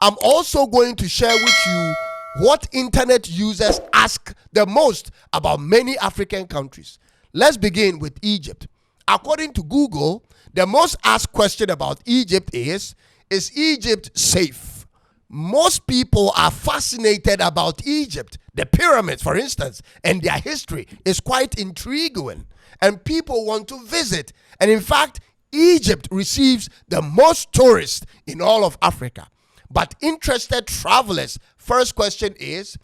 I'm also going to share with you what internet users ask the most about many African countries. Let's begin with Egypt. According to Google, the most asked question about Egypt is Egypt safe? Most people are fascinated about Egypt. The pyramids, for instance, and their history is quite intriguing. And people want to visit. And in fact, Egypt receives the most tourists in all of Africa. But interested travelers' first question is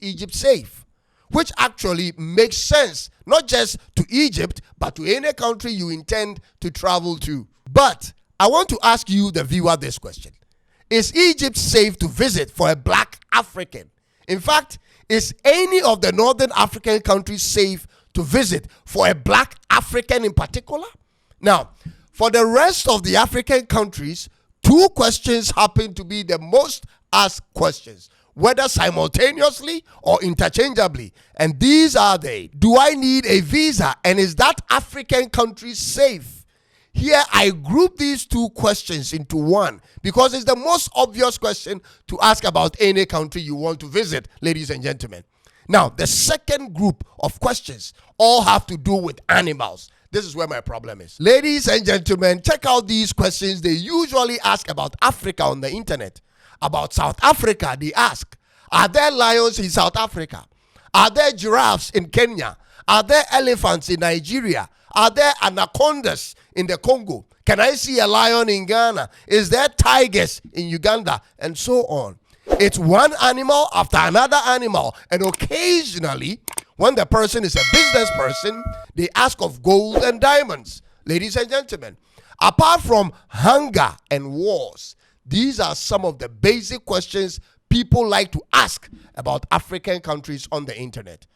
Egypt safe? Which actually makes sense, not just to Egypt, but to any country you intend to travel to. But I want to ask you, the viewer, this question. Is Egypt safe to visit for a black African? In fact, is any of the northern African countries safe to visit for a black African in particular? Now, for the rest of the African countries, two questions happen to be the most asked questions, whether simultaneously or interchangeably. And these are they. Do I need a visa? And is that African country safe? Here I group these two questions into one because it's the most obvious question to ask about any country you want to visit, ladies and gentlemen. Now, the second group of questions all have to do with animals. This is where my problem is. Ladies and gentlemen, check out these questions they usually ask about Africa on the internet. About South Africa, they ask, are there lions in South Africa? Are there giraffes in Kenya? Are there elephants in Nigeria? Are there anacondas in the Congo? Can I see a lion in Ghana? Is there tigers in Uganda? And so on. It's one animal after another animal. And occasionally, when the person is a business person, they ask of gold and diamonds. Ladies and gentlemen, apart from hunger and wars, these are some of the basic questions people like to ask about African countries on the internet.